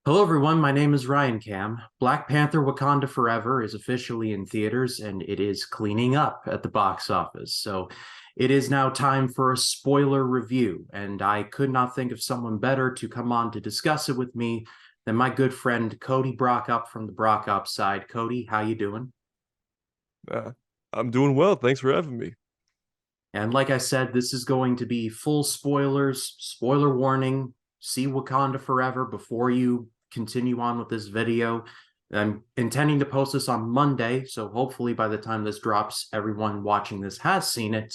Hello, everyone. My name is Ryan Cam. Black Panther Wakanda Forever is officially in theaters and it is cleaning up at the box office. So it is now time for a spoiler review. And I could not think of someone better to come on to discuss it with me than my good friend Cody Brock up from the Brock Up side. Cody, how you doing? Uh, I'm doing well. Thanks for having me. And like I said, this is going to be full spoilers, spoiler warning. See Wakanda Forever before you continue on with this video. I'm intending to post this on Monday, so hopefully by the time this drops, everyone watching this has seen it.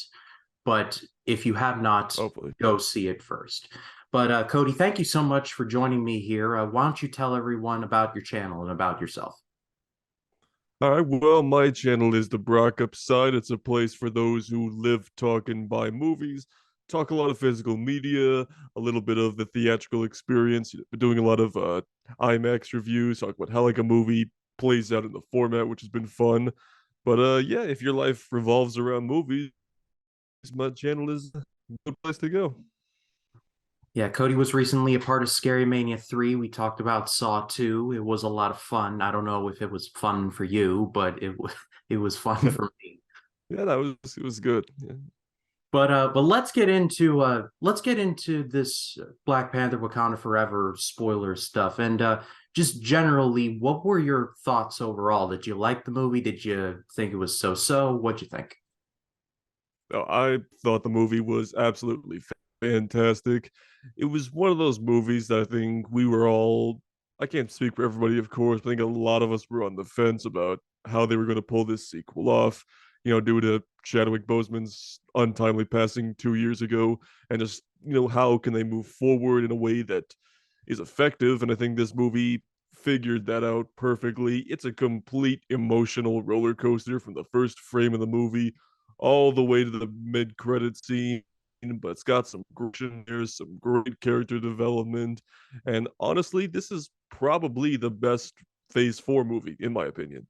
But if you have not, Hopefully. go see it first. But Cody, thank you so much for joining me here. Why don't you tell everyone about your channel and about yourself? All right. Well, my channel is the Brock Upside. It's a place for those who live, talk, and buy movies. Talk a lot of physical media, a little bit of the theatrical experience. Been doing a lot of IMAX reviews, talk about how like a movie plays out in the format, which has been fun. But yeah, if your life revolves around movies, my channel is a good place to go. Yeah, Cody was recently a part of Scary Mania 3. We talked about Saw 2. It was a lot of fun. I don't know if it was fun for you, but it was fun for me. Yeah, that was it was good. Yeah. But let's get into this Black Panther Wakanda Forever spoiler stuff. And just generally, what were your thoughts overall? Did you like the movie? Did you think it was so-so? What'd you think? No, I thought the movie was absolutely fantastic. It was one of those movies that I think we were all, I can't speak for everybody, of course, but I think a lot of us were on the fence about how they were going to pull this sequel off, due to Chadwick Boseman's untimely passing 2 years ago, and just, how can they move forward in a way that is effective. And I think this movie figured that out perfectly. It's a complete emotional roller coaster from the first frame of the movie all the way to the mid-credit scene, but it's got some action. There's some great character development, and honestly, this is probably the best Phase 4 movie in my opinion.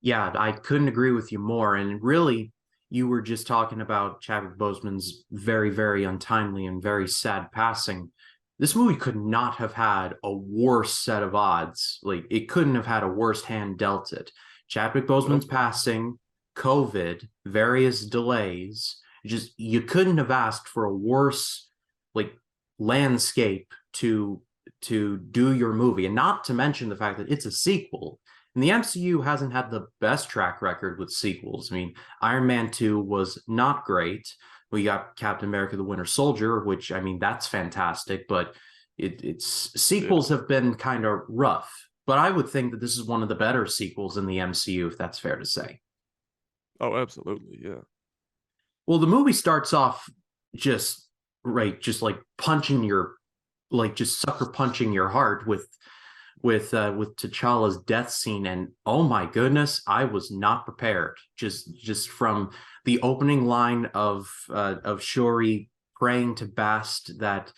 Yeah, I couldn't agree with you more. And really, you were just talking about Chadwick Boseman's very, very untimely and very sad passing. This movie could not have had a worse set of odds. Like, it couldn't have had a worse hand dealt it. Chadwick Boseman's Nope. passing, COVID, various delays. Just you couldn't have asked for a worse like landscape to do your movie. And not to mention the fact that it's a sequel. And the MCU hasn't had the best track record with sequels. I mean, Iron Man 2 was not great. We got Captain America the Winter Soldier, which I mean that's fantastic, but it's Yeah. sequels have been kind of rough. But I would think that this is one of the better sequels in the MCU, if that's fair to say. Oh, absolutely. Yeah. Well, the movie starts off just right, just like punching your like just sucker punching your heart with T'Challa's death scene, and oh my goodness, I was not prepared. Just from the opening line of Shuri praying to Bast that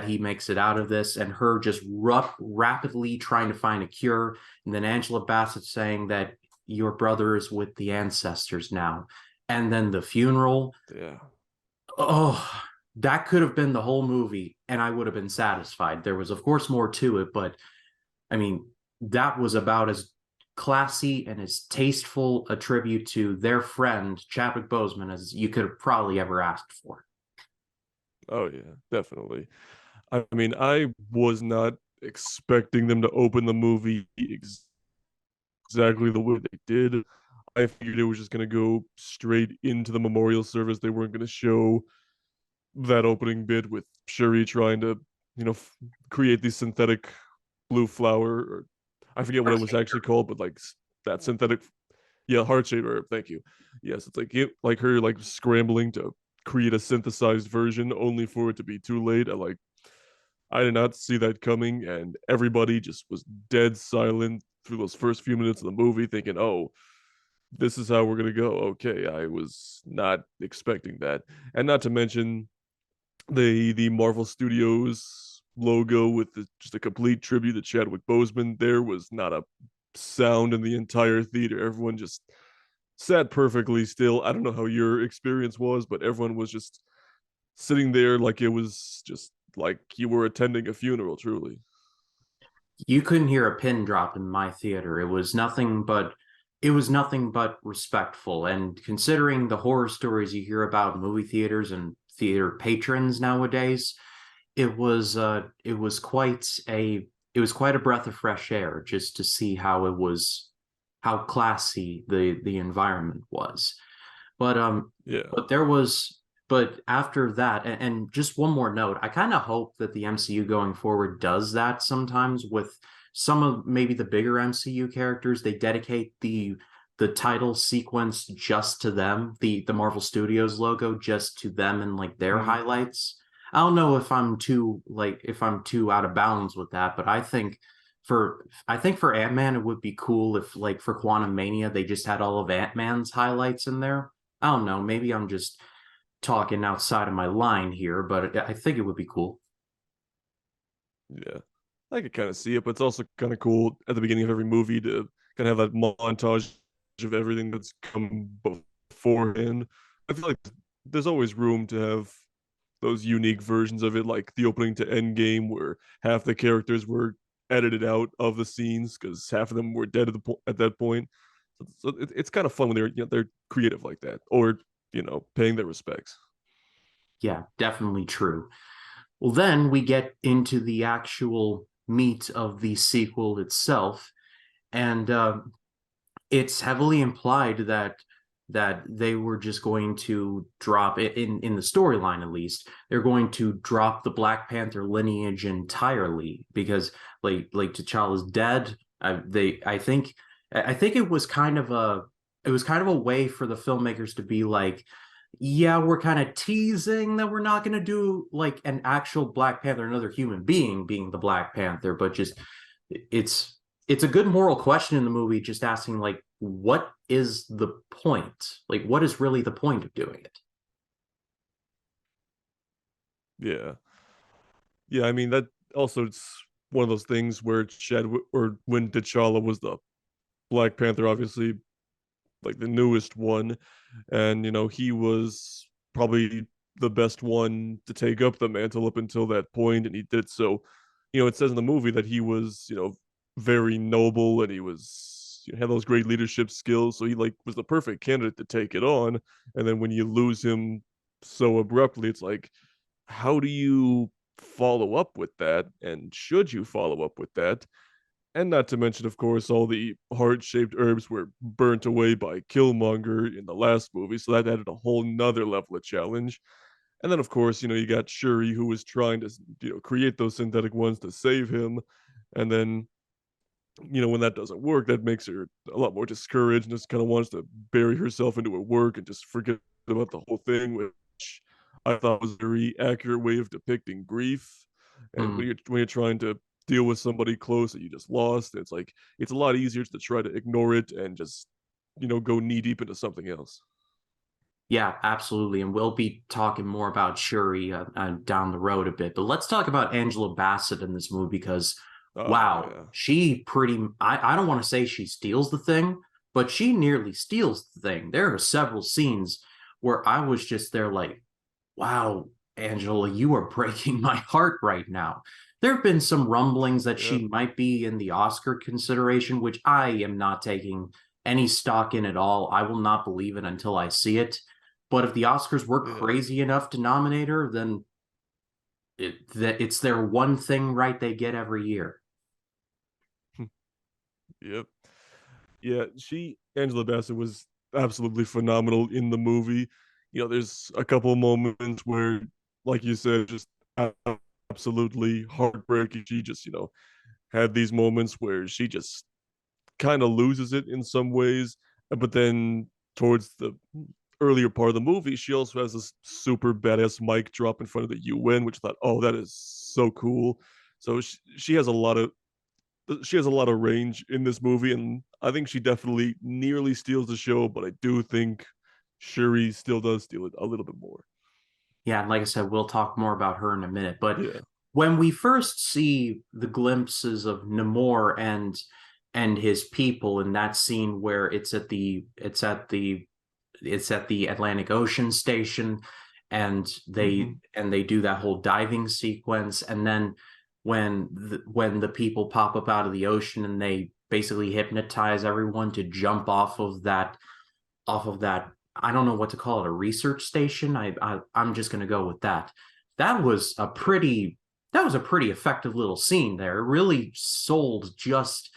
he makes it out of this, and her just rapidly trying to find a cure, and then Angela Bassett saying that your brother is with the ancestors now, and then the funeral. Yeah. Oh, that could have been the whole movie, and I would have been satisfied. There was, of course, more to it, but I mean, that was about as classy and as tasteful a tribute to their friend Chadwick Boseman as you could have probably ever asked for. Oh yeah, definitely. I mean, I was not expecting them to open the movie exactly the way they did. I figured it was just going to go straight into the memorial service. They weren't going to show that opening bit with Shuri trying to, you know, f- create the synthetic blue flower, or I forget what it was actually called, but like that synthetic, yeah, heart shaped herb. Thank you. Yes, it's like like her like scrambling to create a synthesized version, only for it to be too late. I did not see that coming, and everybody just was dead silent through those first few minutes of the movie, thinking, "Oh, this is how we're gonna go." Okay, I was not expecting that, and not to mention the Marvel Studios logo with just a complete tribute to Chadwick Boseman. There was not a sound in the entire theater. Everyone just sat perfectly still. I don't know how your experience was, but everyone was just sitting there like it was just like you were attending a funeral, truly. You couldn't hear a pin drop in my theater. It was nothing but respectful. And considering the horror stories you hear about in movie theaters and theater patrons nowadays, it was quite a breath of fresh air just to see how classy the environment was. But Yeah. but there was but after that, and just one more note, I kind of hope that the MCU going forward does that sometimes with some of maybe the bigger MCU characters. They dedicate the title sequence just to them, the Marvel Studios logo just to them and like their Mm, highlights. I don't know if I'm too out of bounds with that, but I think for Ant-Man it would be cool if like for Quantum Mania they just had all of Ant-Man's highlights in there. I don't know. Maybe I'm just talking outside of my line here, but I think it would be cool. yeah. I could kind of see it, but it's also kind of cool at the beginning of every movie to kind of have that montage of everything that's come beforehand. I feel like there's always room to have those unique versions of it, like the opening to Endgame, where half the characters were edited out of the scenes because half of them were dead at that point. It's kind of fun when they're creative like that, or paying their respects. Yeah, definitely true. Well, then we get into the actual meat of the sequel itself, and it's heavily implied that they were just going to drop it in the storyline. At least they're going to drop the Black Panther lineage entirely because like T'Challa's dead. I think it was kind of a way for the filmmakers to be like, yeah, we're kind of teasing that we're not going to do like an actual Black Panther, another human being the Black Panther, but just it's it's a good moral question in the movie, just asking like, what is the point? Like, what is really the point of doing it? Yeah, yeah. I mean that also it's one of those things where Chadwick or when T'Challa was the Black Panther, obviously like the newest one, and he was probably the best one to take up the mantle up until that point, and he did so. It says in the movie that he was very noble, and he was had those great leadership skills, so he like was the perfect candidate to take it on. And then when you lose him so abruptly, it's like, how do you follow up with that, and should you follow up with that? And not to mention, of course, all the heart-shaped herbs were burnt away by Killmonger in the last movie, so that added a whole nother level of challenge. And then, of course, you got Shuri, who was trying to, create those synthetic ones to save him. And then, when that doesn't work, that makes her a lot more discouraged and just kind of wants to bury herself into her work and just forget about the whole thing, which I thought was a very accurate way of depicting grief. And Mm. when you're trying to deal with somebody close that you just lost, it's like it's a lot easier to try to ignore it and just go knee deep into something else. Yeah, absolutely. And we'll be talking more about Shuri down the road a bit. But let's talk about Angela Bassett in this movie because, Oh wow, yeah, I don't want to say she steals the thing, but she nearly steals the thing. There are several scenes where I was just there like, wow, Angela, you are breaking my heart right now. There have been some rumblings that yeah, she might be in the Oscar consideration, which I am not taking any stock in at all. I will not believe it until I see it. But if the Oscars were yeah. crazy enough to nominate her, then it's their one thing right they get every year. Yep. Yeah, Angela Bassett was absolutely phenomenal in the movie. There's a couple of moments where, like you said, just absolutely heartbreaking. She just, had these moments where she just kind of loses it in some ways, but then towards the earlier part of the movie, she also has this super badass mic drop in front of the UN, which I thought, oh, that is so cool. So she has a lot of range in this movie, and I think she definitely nearly steals the show, but I do think Shuri still does steal it a little bit more. Yeah, and like I said, we'll talk more about her in a minute. But Yeah. when we first see the glimpses of Namor and his people in that scene where it's at the Atlantic Ocean station and they Mm-hmm. and they do that whole diving sequence, and then when the people pop up out of the ocean and they basically hypnotize everyone to jump off of that. I don't know what to call it, a research station. I'm just going to go with that. That was a pretty that was a pretty effective little scene there. It really sold just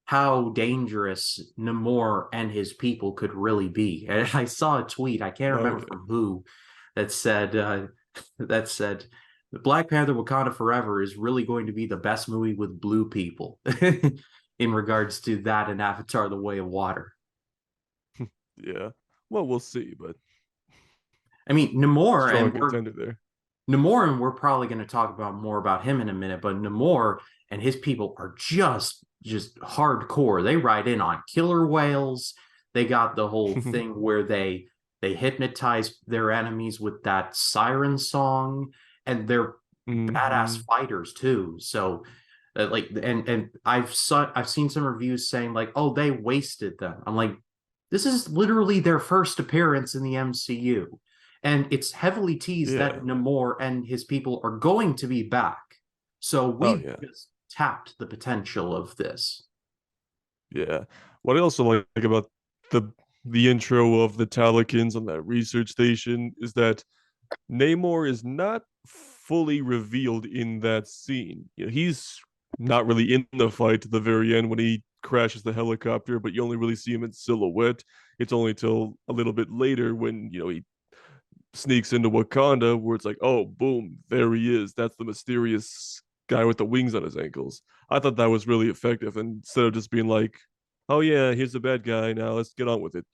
how dangerous Namor and his people could really be. And I saw a tweet, I can't Oh remember yeah. from who, that said that said the Black Panther Wakanda Forever is really going to be the best movie with blue people in regards to that and Avatar the Way of Water. Yeah. Well, we'll see, but I mean, Namor, strong and we're contender there. Namor, and we're probably going to talk about more about him in a minute, but Namor and his people are just hardcore. They ride in on killer whales. They got the whole thing where they hypnotize their enemies with that siren song, and they're badass Hmm. fighters too. So like and I've seen some reviews saying like, oh, they wasted them. I'm like, this is literally their first appearance in the MCU, and it's heavily teased that Yeah. Namor and his people are going to be back. So Oh we've yeah. just tapped the potential of this. Yeah. What I also like about the the intro of the Talikins on that research station is that Namor is not fully revealed in that scene. You know, he's not really in the fight to the very end when he crashes the helicopter, but you only really see him in silhouette. It's only till a little bit later when, he sneaks into Wakanda where it's like, oh, boom, there he is. That's the mysterious guy with the wings on his ankles. I thought that was really effective. And instead of just being like, oh, yeah, here's the bad guy. Now let's get on with it.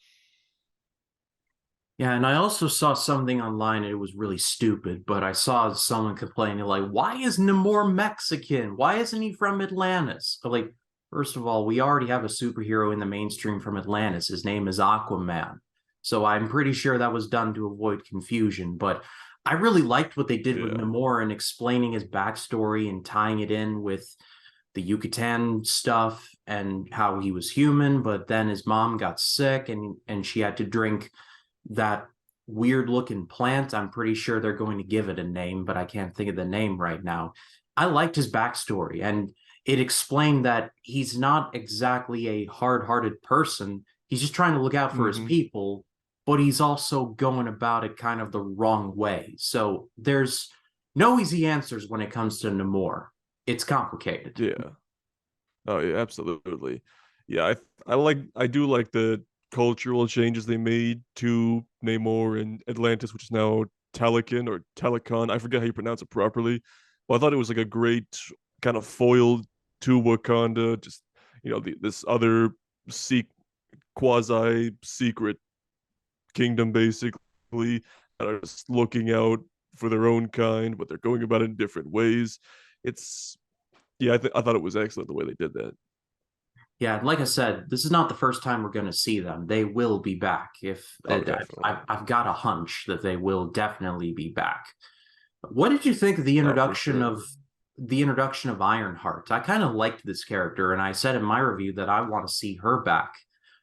Yeah, and I also saw something online, and it was really stupid, but I saw someone complaining, like, why is Namor Mexican? Why isn't he from Atlantis? But, like, first of all, we already have a superhero in the mainstream from Atlantis. His name is Aquaman. So I'm pretty sure that was done to avoid confusion. But I really liked what they did with Yeah. Namor and explaining his backstory and tying it in with the Yucatan stuff and how he was human, but then his mom got sick and she had to drink that weird looking plant. I'm pretty sure they're going to give it a name, but I can't think of the name right now. I liked his backstory, and it explained that he's not exactly a hard hearted person. He's just trying to look out for his Mm-hmm. people, but he's also going about it kind of the wrong way. So there's no easy answers when it comes to Namor. It's complicated. Yeah. Oh yeah, absolutely. Yeah, I do like the cultural changes they made to Namor and Atlantis, which is now Talikan or Talikon. I forget how you pronounce it properly. But I thought it was like a great kind of foil to Wakanda, just this other seek quasi secret kingdom basically that are just looking out for their own kind, but they're going about it in different ways. It's yeah, I thought it was excellent the way they did that. Yeah, like I said, this is not the first time we're going to see them. They will be back. If Oh, definitely. I've got a hunch that they will definitely be back. What did you think of the Oh, for introduction sure. of Ironheart? I kind of liked this character, and I said in my review that I want to see her back.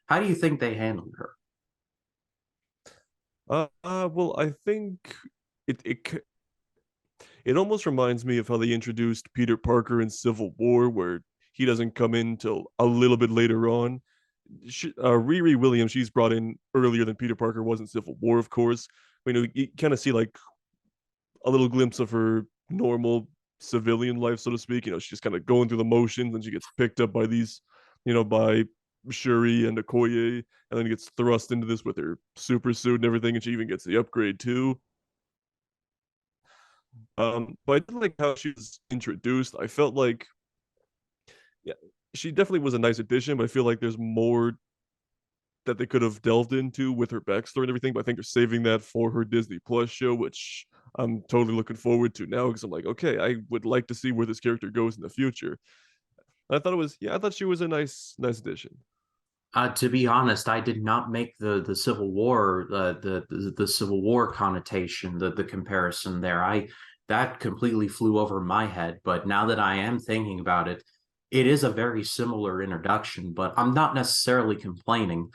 How do you think they handled her? Well, I think it it almost reminds me of how they introduced Peter Parker in Civil War, where he doesn't come in till a little bit later on. Riri Williams, she's brought in earlier than Peter Parker was in Civil War, of course. You kind of see like a little glimpse of her normal civilian life, so to speak. She's just kind of going through the motions, and she gets picked up by by Shuri and Okoye, and then gets thrust into this with her super suit and everything, and she even gets the upgrade too. But I did like how she was introduced. I felt like, yeah, she definitely was a nice addition, but I feel like there's more that they could have delved into with her backstory and everything. But I think they're saving that for her Disney Plus show, which I'm totally looking forward to now because I'm like, okay, I would like to see where this character goes in the future. And I thought it was, yeah, I thought she was a nice addition. To be honest, I did not make the Civil War the Civil War connotation, the comparison there. I That completely flew over my head. But now that I am thinking about it, it is a very similar introduction. But I'm not necessarily complaining.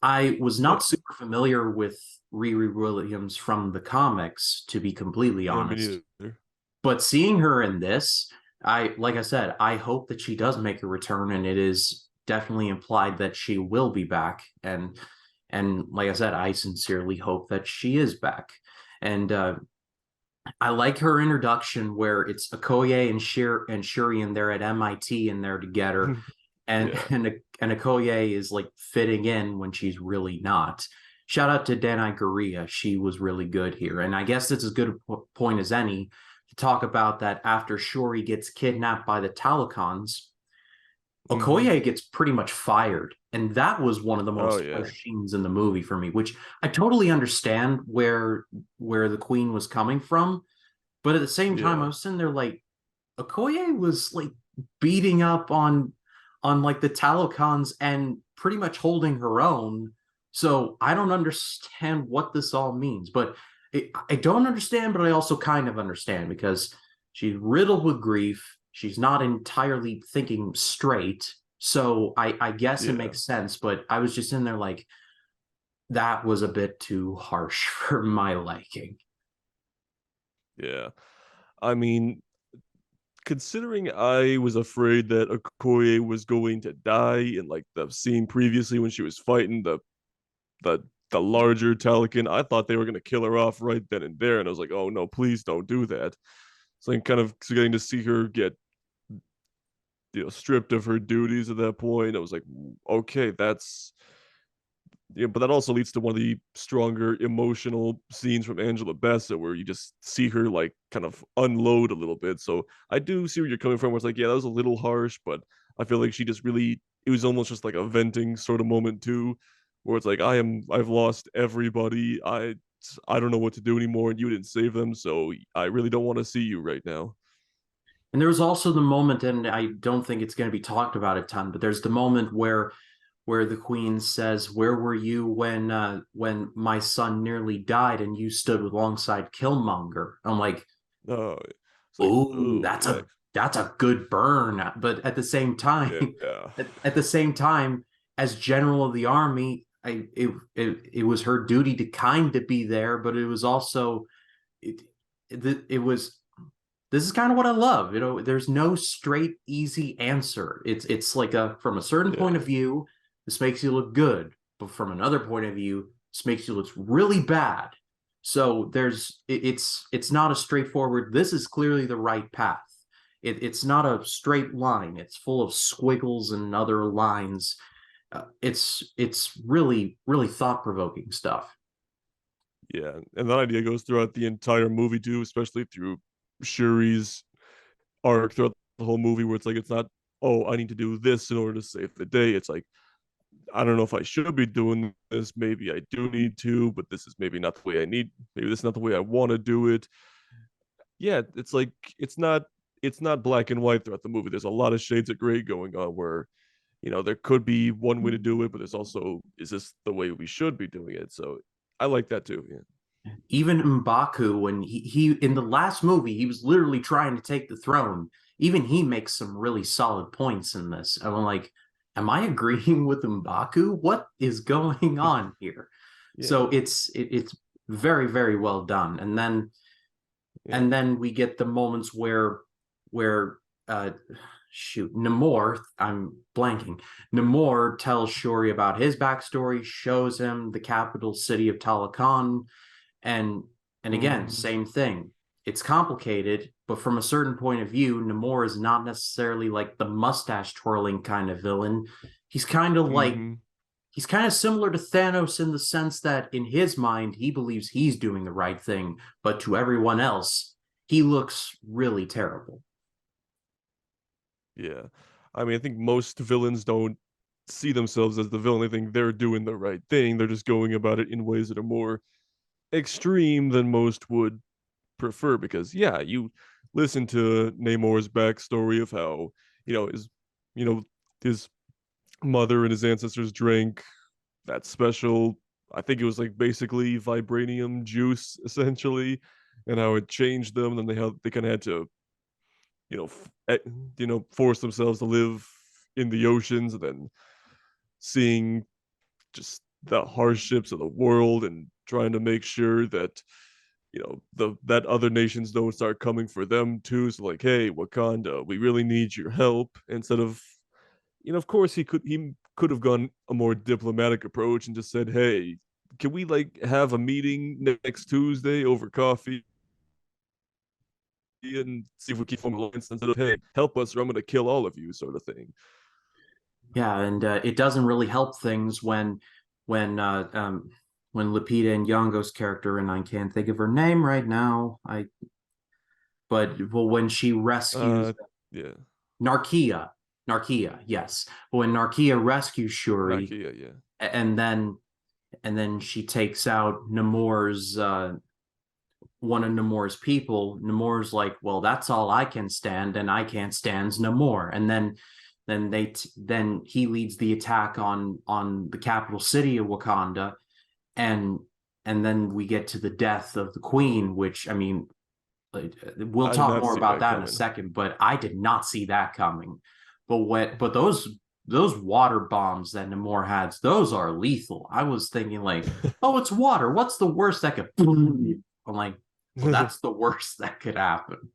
I was Yeah, not super familiar with Riri Williams from the comics, to be completely yeah, me honest. neither. But seeing her in this, I like I said, I hope that she does make a return, and it is definitely implied that she will be back. And like I said, I sincerely hope that she is back. And I like her introduction where it's Okoye and Shuri, and they're at MIT and they're together, and Yeah. and Okoye is like fitting in when she's really not. Shout out to Danai Gurria. She was really good here. And I guess it's as good a point as any to talk about that after Shuri gets kidnapped by the Talocons, Hmm. Okoye gets pretty much fired. And that was one of the Oh most yeah. harsh scenes in the movie for me, which I totally understand where the queen was coming from. But at the same time, I Yeah. was sitting there like, Okoye was like beating up on like the Talocons and pretty much holding her own. So I don't understand what this all means, but I don't understand, but I also kind of understand because she's riddled with grief. She's not entirely thinking straight. So I guess it Yeah. makes sense, but I was just in there like that was a bit too harsh for my liking. Yeah. I mean, considering I was afraid that Okoye was going to die in like the scene previously when she was fighting the the larger Talican, I thought they were gonna kill her off right then and there, and I was like, oh no, please don't do that. So I'm kind of getting to see her get stripped of her duties at that point. I was like, okay, that's yeah, but that also leads to one of the stronger emotional scenes from Angela Bassett where you just see her like kind of unload a little bit. So I do see where you're coming from, where it's like, yeah, that was a little harsh, but I feel like she just really it was almost just like a venting sort of moment too, where it's like I've lost everybody. I don't know what to do anymore, and you didn't save them, so I really don't want to see you right now. And there was also the moment, and I don't think it's going to be talked about a ton, but there's the moment where the queen says, "Where were you when my son nearly died and you stood alongside Killmonger?" I'm like, Oh, it's like, "Oh, oh yeah, that's a good burn." But at the same time, yeah, at the same time, as general of the army, it was her duty to kind of be there, but it was also it it was this is kind of what I love. You know, there's no straight, easy answer. It's like a from a certain point yeah, of view, this makes you look good, but from another point of view, this makes you look really bad. So it's not a straightforward. This is clearly the right path. It's not a straight line. It's full of squiggles and other lines. It's really thought provoking stuff. yeah. And that idea goes throughout the entire movie too, especially through Shuri's arc throughout the whole movie, where it's like it's not, oh, I need to do this in order to save the day. It's like I don't know if I should be doing this. Maybe I do need to, but this is maybe not the way I need. Maybe this is not the way I want to do it. Yeah, it's like it's not black and white throughout the movie. There's a lot of shades of gray going on where there could be one way to do it, but there's also is this the way we should be doing it? So I like that too. Yeah. Even M'Baku, when he in the last movie, he was literally trying to take the throne. Even he makes some really solid points in this. I'm like, am I agreeing with M'Baku? What is going on here? So Yeah. it's very well done. Yeah. And then we get the moments where uh shoot, Namor, I'm blanking. Namor tells Shuri about his backstory, shows him the capital city of Talokan, and again, Mm-hmm. same thing. It's complicated, but from a certain point of view, Namor is not necessarily like the mustache twirling kind of villain. He's kind of like Mm-hmm. he's kind of similar to Thanos in the sense that in his mind, he believes he's doing the right thing, but to everyone else, he looks really terrible. Yeah. I mean, I think most villains don't see themselves as the villain. They think they're doing the right thing. They're just going about it in ways that are more extreme than most would prefer. Because, yeah, you listen to Namor's backstory of how, you know, his mother and his ancestors drank that special, I think it was like basically vibranium juice, essentially, and how it changed them. And they kind of had to you know, force themselves to live in the oceans, and then seeing just the hardships of the world and trying to make sure that the that other nations don't start coming for them too. So like, hey, Wakanda, we really need your help. Instead of, of course he could have gone a more diplomatic approach and just said, hey, can we like have a meeting next Tuesday over coffee and see if we keep forming alliance instead of, hey, help us or I'm gonna kill all of you, sort of thing. Yeah, and it doesn't really help things when when Lupita Nyong'o's character, and I can't think of her name right now. But well, when she rescues Uh yeah. Narkia, Narkia, yes. But when Narkia rescues Shuri, Nakia, yeah. and then she takes out Namor's one of Namor's people. Namor's like, well, that's all I can stand, and I can't stand Namor. And then he leads the attack on the capital city of Wakanda, and and then we get to the death of the Queen, which I mean, we'll I did talk not more see about that that in a coming. second, but I did not see that coming. But those water bombs that Namor has, those are lethal. I was thinking like, oh, it's water. What's the worst that could? I'm like, well, that's the worst that could happen.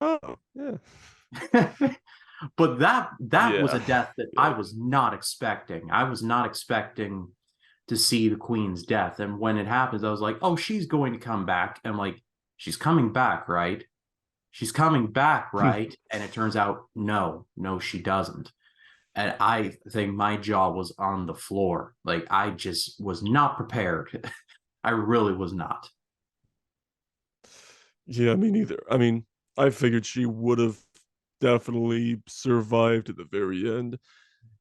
Oh, yeah. But that was a Yeah. death that I Yeah. was not expecting. I was not expecting to see the Queen's death, and when it happens, I was like, oh, she's going to come back. And I'm like, she's coming back, right? She's coming back, right? And it turns out, no, no, she doesn't. And I think my jaw was on the floor. Like, I just was not prepared. I really was not. Yeah, me neither. I mean, I figured she would have definitely survived to the very end.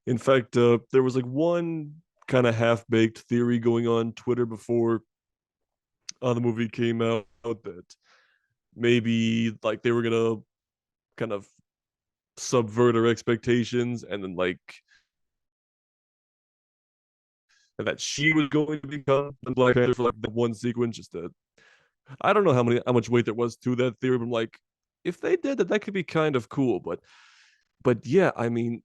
In fact, there was like one kind of half-baked theory going on Twitter before the movie came out that maybe like they were gonna kind of subvert our expectations and then like and that she was going to become the Black Panther for like the one sequence. Just to, I don't know how much weight there was to that theory, but I'm like, if they did that, that could be kind of cool. But yeah, I mean,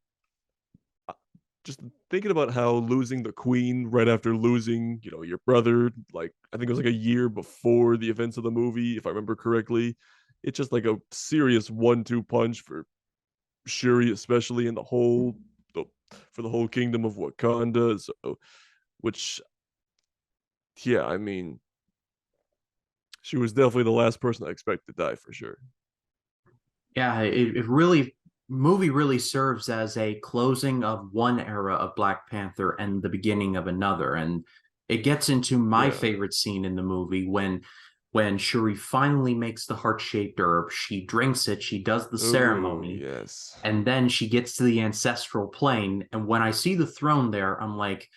just thinking about how losing the queen right after losing, your brother, like I think it was like a year before the events of the movie, if I remember correctly. It's just like a serious 1-2 punch for Shuri, especially in the, for the whole kingdom of Wakanda. So, which, yeah, I mean, she was definitely the last person I expected to die for sure. Yeah, it really movie really serves as a closing of one era of Black Panther and the beginning of another. And it gets into my Yeah. favorite scene in the movie when Shuri finally makes the heart-shaped herb. She drinks it, she does the Oh, ceremony, yes. and then she gets to the ancestral plane. And when I see the throne there, I'm like,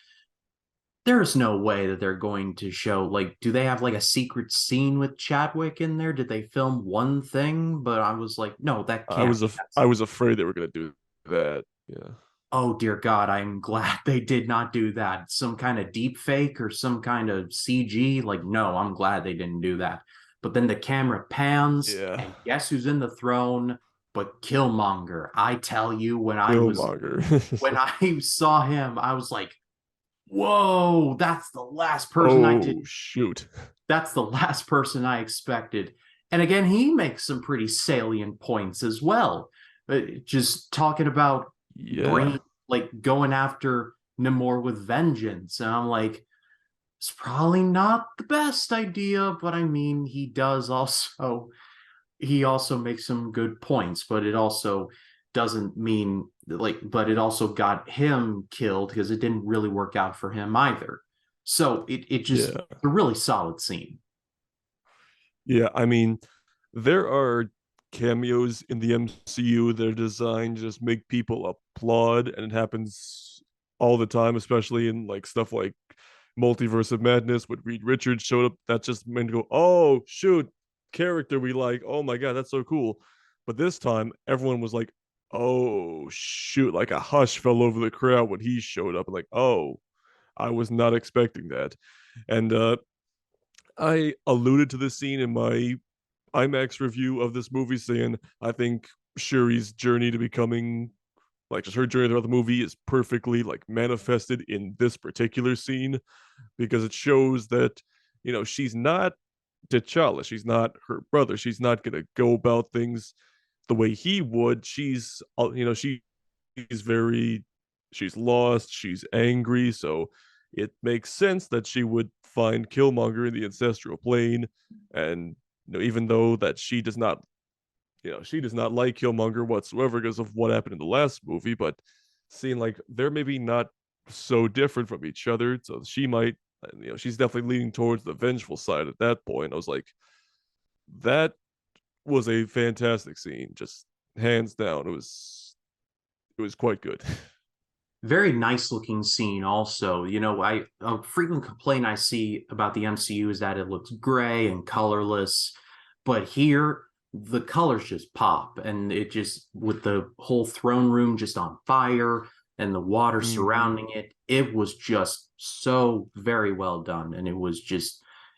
there's no way that they're going to show, like, do they have like a secret scene with Chadwick in there? Did they film one thing? But I was like, no, that can't be. I was afraid they were gonna do that. Yeah. Oh dear God, I'm glad they did not do that. Some kind of deep fake or some kind of CG. Like, no, I'm glad they didn't do that. But then the camera pans, Yeah. and guess who's in the throne? But Killmonger. I tell you, Killmonger. when I saw him, I was like, whoa, that's the last person I did. Oh shoot. That's the last person I expected. And again, he makes some pretty salient points as well. Just talking about Yeah. bringing, like, going after Namor with vengeance. And I'm like, it's probably not the best idea, but I mean, he also makes some good points, but it also doesn't mean like, but it also got him killed because it didn't really work out for him either. So it just Yeah. a really solid scene. Yeah. I mean, there are cameos in the MCU that are designed to just make people applaud, and it happens all the time, especially in like stuff like Multiverse of Madness when Reed Richards showed up. That just made me go, oh shoot, character we like. Oh my god, that's so cool. But this time, everyone was like, oh shoot, like a hush fell over the crowd when he showed up. Like, oh, I was not expecting that. And I alluded to this scene in my IMAX review of this movie, saying I think Shuri's journey to becoming like just her journey throughout the movie is perfectly like manifested in this particular scene because it shows that she's not T'Challa. She's not her brother. She's not gonna go about things the way he would. She's very, she's lost. She's angry. So it makes sense that she would find Killmonger in the ancestral plane, and even though that she does not like Killmonger whatsoever because of what happened in the last movie, but seeing like they're maybe not so different from each other, so she might, she's definitely leaning towards the vengeful side at that point. I was like, that was a fantastic scene, just hands down. It was quite good. Very nice looking scene also. I a frequent complaint I see about the MCU is that it looks gray and colorless, but here the colors just pop, and it just, with the whole throne room just on fire and the water Mm-hmm. surrounding it, it was just so very well done. And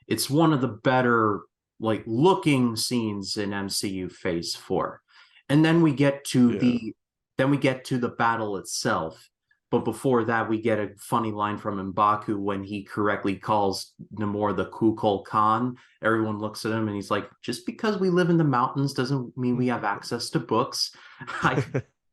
it's one of the better like looking scenes in MCU Phase 4. And Yeah. then we get to the battle itself, but before that, we get a funny line from M'Baku when he correctly calls Namor the Kukul Khan. Everyone looks at him and he's like, "Just because we live in the mountains doesn't mean we have access to books." I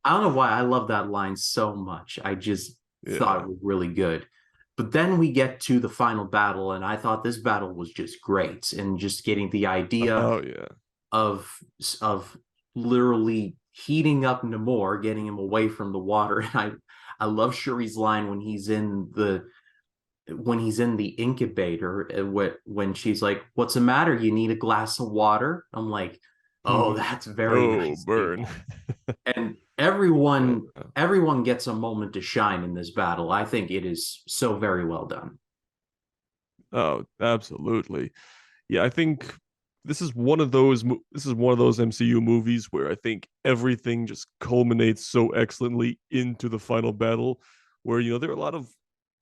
I don't know why I love that line so much. I just thought Yeah. it was really good. But then we get to the final battle, and I thought this battle was just great, and just getting the idea Oh yeah. of of literally heating up Namor, getting him away from the water. And I love Shuri's line when he's in the incubator, when she's like, "What's the matter? You need a glass of water?" I'm like, "Oh, Mm-hmm. that's very Oh, nice, burn. people." And Yeah. everyone gets a moment to shine in this battle. I think it is so very well done. Oh, absolutely. Yeah, I think this is one of those MCU movies where I think everything just culminates so excellently into the final battle. Where there are a lot of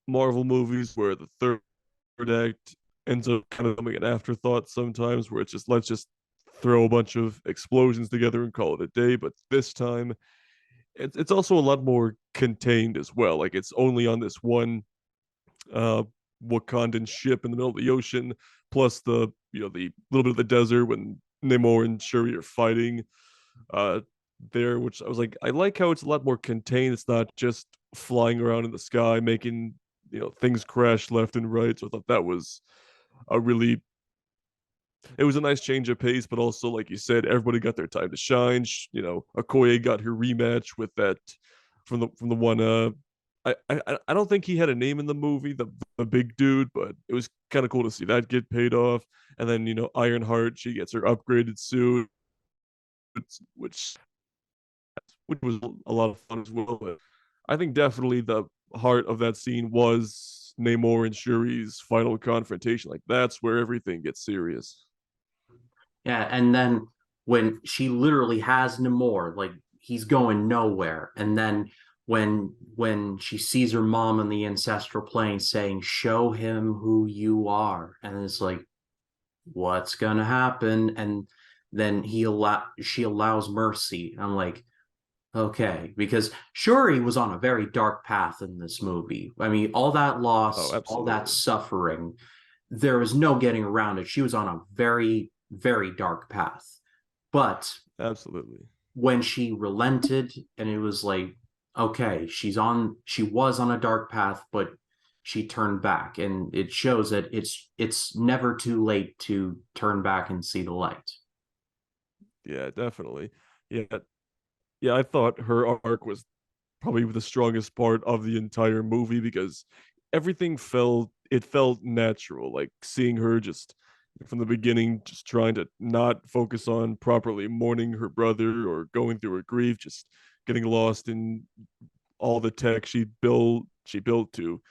Marvel movies where the third act ends up kind of becoming an afterthought sometimes, where it's just let's just throw a bunch of explosions together and call it a day. But this time, it's also a lot more contained as well. Like it's only on this one uh Wakandan ship in the middle of the ocean, plus the little bit of the desert when Namor and Shuri are fighting uh there, which I was like, I like how it's a lot more contained. It's not just flying around in the sky, making things crash left and right. So I thought that was a really it was a nice change of pace, but also like you said, everybody got their time to shine. Okoye got her rematch with that from the one I don't think he had a name in the movie, the big dude, but it was kind of cool to see that get paid off. And then Ironheart, she gets her upgraded suit, which which was a lot of fun as well. But I think definitely the heart of that scene was Namor and Shuri's final confrontation. Like that's where everything gets serious. Yeah, and then when she literally has Namor, like he's going nowhere, and then when she sees her mom in the ancestral plane saying, "Show him who you are," and it's like, what's gonna happen? And then she allows mercy. I'm like, okay, because Shuri was on a very dark path in this movie. I mean, all that Oh, loss, all that absolutely. suffering, there was no getting around it. She was on a very, very dark path. But Absolutely. when she relented, and it was like, okay, she was on a dark path, but she turned back, and it shows that it's never too late to turn back and see the light. Yeah, definitely. Yeah. Yeah, I thought her arc was probably the strongest part of the entire movie because it felt natural, like seeing her just from the beginning just trying to not focus on properly mourning her brother or going through her grief, just getting lost in all the tech she built to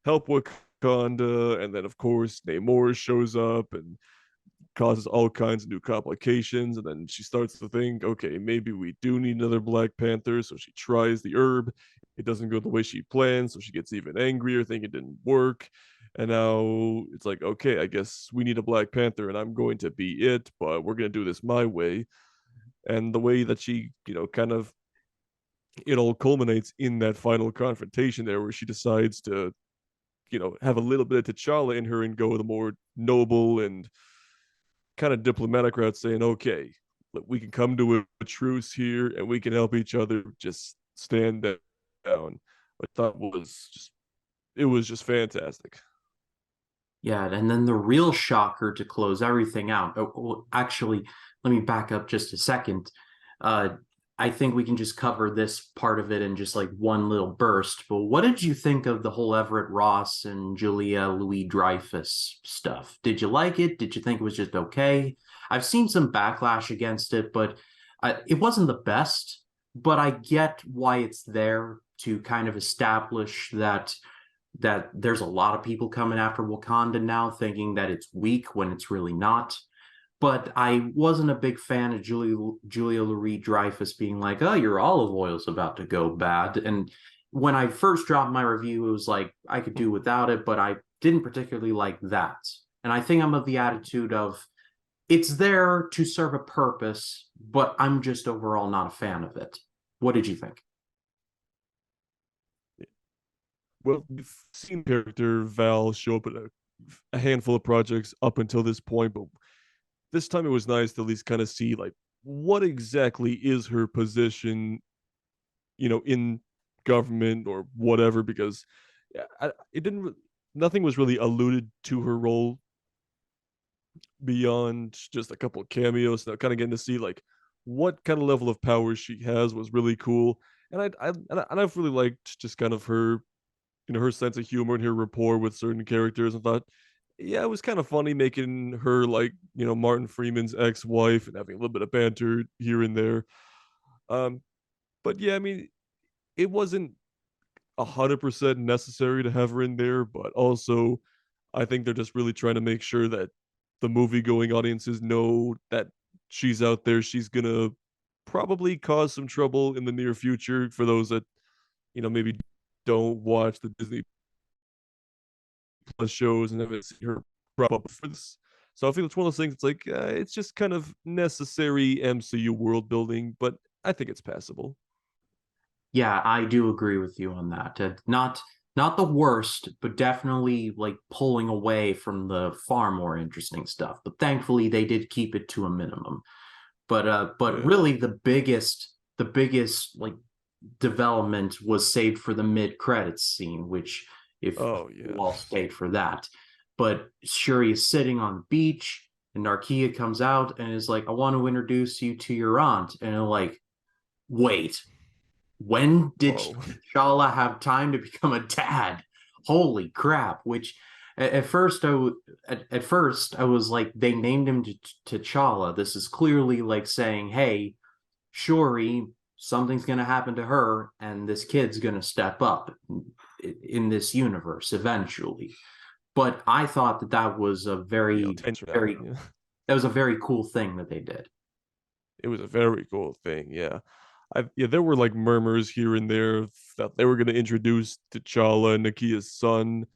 help Wakanda, and then of course Namor shows up and causes all kinds of new complications. And then she starts to think, okay, maybe we do need another Black Panther. So she tries the herb. It doesn't go the way she plans. So she gets even angrier, thinking it didn't work. And now it's like, okay, I guess we need a Black Panther and I'm going to be it, but we're going to do this my way. And the way that she, kind of, it all culminates in that final confrontation there where she decides to, have a little bit of T'Challa in her and go the more noble and kind of diplomatic route, saying, "Okay, we can come to a truce here, and we can help each other just stand down." I thought was just it was just fantastic. Yeah, and then the real shocker to close everything out. Actually, let me back up just a second. Uh, I think we can just cover this part of it in just like one little burst. But what did you think of the whole Everett Ross and Julia Louis-Dreyfus stuff? Did you like it? Did you think it was just okay? I've seen some backlash against it, but it wasn't the best. But I get why it's there to kind of establish that there's a lot of people coming after Wakanda now, thinking that it's weak when it's really not. But I wasn't a big fan of Julia Louis-Dreyfus being like, "Oh, your olive oil's about to go bad." And when I first dropped my review, it was like I could do without it, but I didn't particularly like that. And I think I'm of the attitude of it's there to serve a purpose, but I'm just overall not a fan of it. What did you think? Well, we've seen character Val show up in a handful of projects up until this point, but this time it was nice to at least kind of see like what exactly is her position, in government or whatever, because it didn't, nothing was really alluded to her role beyond just a couple of cameos. Now, kind of getting to see like what kind of level of power she has was really cool, and I've really liked just kind of her, her sense of humor and her rapport with certain characters. And thought, yeah, it was kind of funny making her like Martin Freeman's ex-wife and having a little bit of banter here and there. Um, but yeah, I mean, it wasn't 100% necessary to have her in there, but also I think they're just really trying to make sure that the movie going audiences know that she's out there. She's gonna probably cause some trouble in the near future for those that, maybe don't watch the Disney Plus shows and haven't seen her prop up for this. So I feel it's one of those things. It's like it's just kind of necessary MCU world building, but I think it's passable. Yeah, I do agree with you on that. Not the worst, but definitely like pulling away from the far more interesting stuff. But thankfully they did keep it to a minimum. But Yeah. really the biggest like development was saved for the mid-credits scene, which if Oh you yeah. all stayed for that. But Shuri is sitting on the beach and Narkia comes out and is like, "I want to introduce you to your aunt." And I'm like, wait, when did Whoa. T'Challa have time to become a dad? Holy crap! Which at first I was like, they named him T'Challa. This is clearly like saying, hey, Shuri, something's gonna happen to her, and this kid's gonna step up in this universe eventually. But I thought that was a very, 10 from now. very Yeah. that was a very cool thing that they did. It was a very cool thing. Yeah. Yeah, there were like murmurs here and there that they were going to introduce T'Challa, Nakia's son,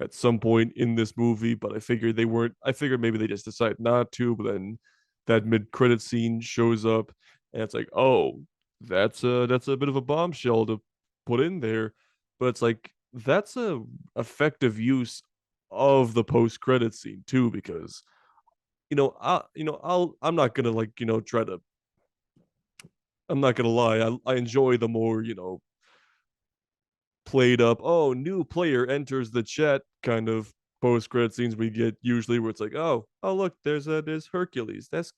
at some point in this movie, but I figured they weren't. I figured maybe they just decided not to. But then that mid-credit scene shows up, and it's like, oh, that's a bit of a bombshell to put in there. But it's like that's a effective use of the post-credit scene too, because I'm not gonna like try to. I'm not gonna lie. I enjoy the more played up, oh, new player enters the chat kind of post credit scenes we get usually, where it's like, oh look, there's Hercules. That's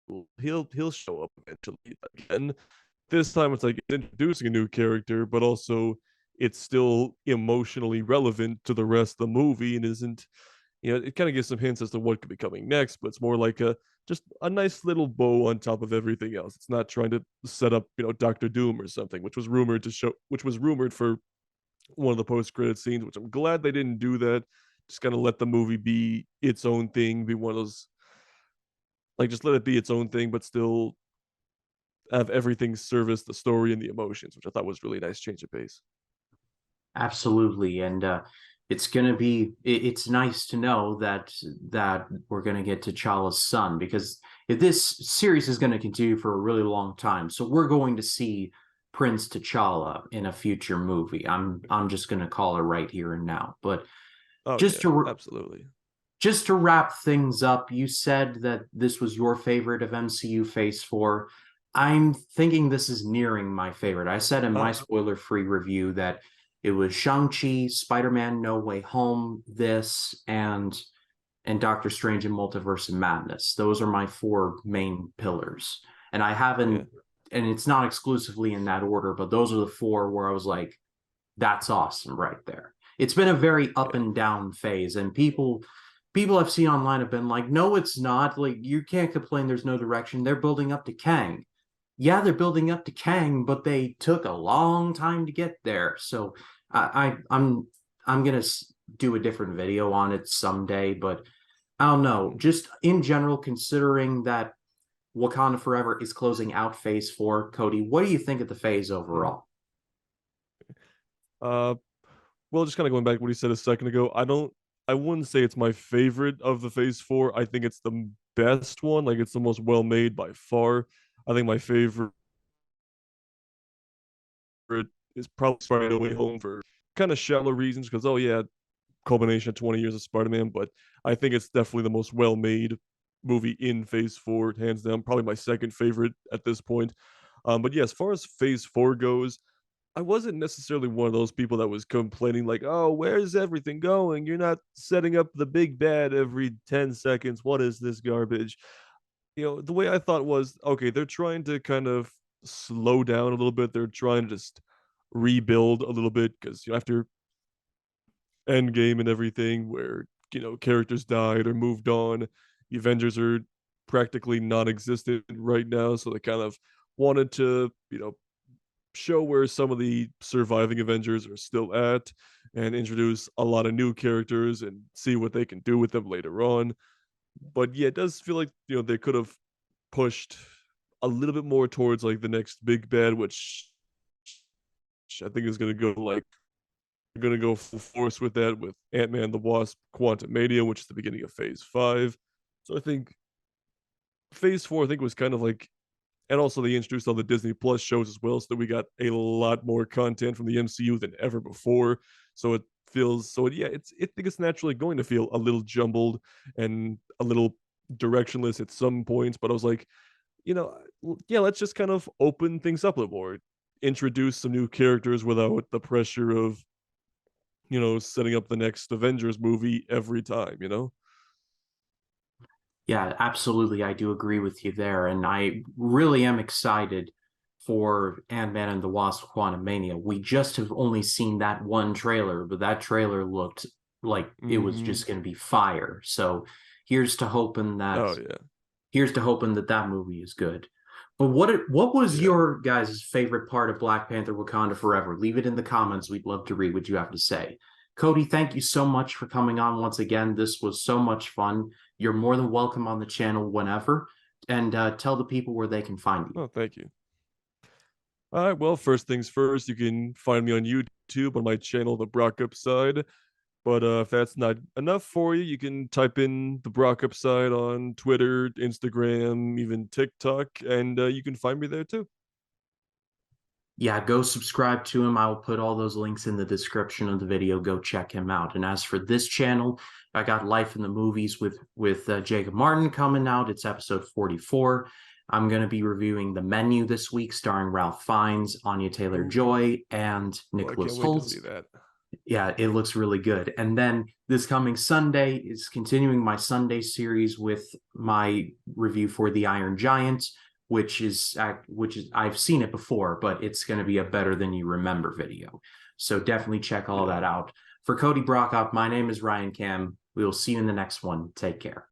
cool. He'll show up eventually again. This time it's like introducing a new character, but also it's still emotionally relevant to the rest of the movie and isn't, it kind of gives some hints as to what could be coming next, but it's more like a just a nice little bow on top of everything else. It's not trying to set up, Doctor Doom or something, which was rumored for one of the post credit scenes, which I'm glad they didn't do that. Just kind of let the movie be its own thing, be one of those, like, just let it be its own thing, but still have everything service the story and the emotions, which I thought was really nice change of pace. Absolutely, and it's gonna be it's nice to know that we're gonna get T'Challa's son because if this series is gonna continue for a really long time, so we're going to see Prince T'Challa in a future movie. I'm just gonna call it right here and now. But Oh just yeah, to absolutely. just to wrap things up, you said that this was your favorite of MCU Phase 4. I'm thinking this is nearing my favorite. I said in my Uh, spoiler-free review that it was Shang-Chi, Spider-Man No Way Home, this, and Doctor Strange and Multiverse of Madness. Those are my four main pillars. And I yeah, haven't, and it's not exclusively in that order, but those are the four where I was like, that's awesome right there. It's been a very up yeah, and down phase, and people I've seen online have been like, no, it's not. Like, you can't complain there's no direction. They're building up to Kang. Yeah, they're building up to Kang, but they took a long time to get there. So I'm gonna do a different video on it someday, but I don't know. mm, Just in general, considering that Wakanda Forever is closing out Phase 4, Cody, what do you think of the phase mm. overall? Uh, well, just kind of going back to what he said a second ago, I wouldn't say it's my favorite of the Phase Four. I think it's the best one. Like it's the most well made by far. I think my favorite is probably Spider-Man No Way Home for kind of shallow reasons. Because oh yeah, culmination of 20 years of Spider-Man, but I think it's definitely the most well-made movie in Phase Four, hands down. Probably my second favorite at this point. But yeah, as far as Phase Four goes, I wasn't necessarily one of those people that was complaining like, "Oh, where's everything going? You're not setting up the big bad every 10 seconds. What is this garbage?" The way I thought was, okay, they're trying to kind of slow down a little bit. They're trying to just rebuild a little bit because after Endgame and everything, where characters died or moved on, the Avengers are practically non-existent right now. So they kind of wanted to show where some of the surviving Avengers are still at and introduce a lot of new characters and see what they can do with them later on. But yeah, it does feel like they could have pushed a little bit more towards like the next big bad, which I think is going to go full force with that with Ant-Man the Wasp Quantum Mania, which is the beginning of Phase 5. So I think Phase 4 I think was kind of like, and also they introduced all the Disney Plus shows as well, so that we got a lot more content from the MCU than ever before. So it feels so yeah, I think it's naturally going to feel a little jumbled and a little directionless at some points. But I was like, yeah, let's just kind of open things up a little more, introduce some new characters without the pressure of setting up the next Avengers movie every time. Yeah, absolutely. I do agree with you there. And I really am excited for Ant-Man and the Wasp Quantumania. We just have only seen that one trailer, but that trailer looked like it was Hmm. just going to be fire. So here's to hoping that Oh yeah, that movie is good. But what was yeah. your guys' favorite part of Black Panther Wakanda Forever? Leave it in the comments. We'd love to read what you have to say. Cody, thank you so much for coming on once again. This was so much fun. You're more than welcome on the channel whenever. And tell the people where they can find you. Oh, thank you. All right. Well, first things first, you can find me on YouTube on my channel, The Brock Upside. But if that's not enough for you, you can type in The Brock Upside on Twitter, Instagram, even TikTok, and you can find me there too. Yeah, go subscribe to him. I will put all those links in the description of the video. Go check him out. And as for this channel, I got Life in the Movies with Jacob Martin coming out. It's episode 44. I'm going to be reviewing The Menu this week, starring Ralph Fiennes, Anya Oh, Taylor-Joy, and oh, I can't Nicholas wait to Holt. see that. Yeah, it looks really good. And then this coming Sunday is continuing my Sunday series with my review for The Iron Giant, which is I've seen it before, but it's going to be a better than you remember video. So definitely check all Yeah. that out. For Cody Brockoff, my name is Ryan Cam. We will see you in the next one. Take care.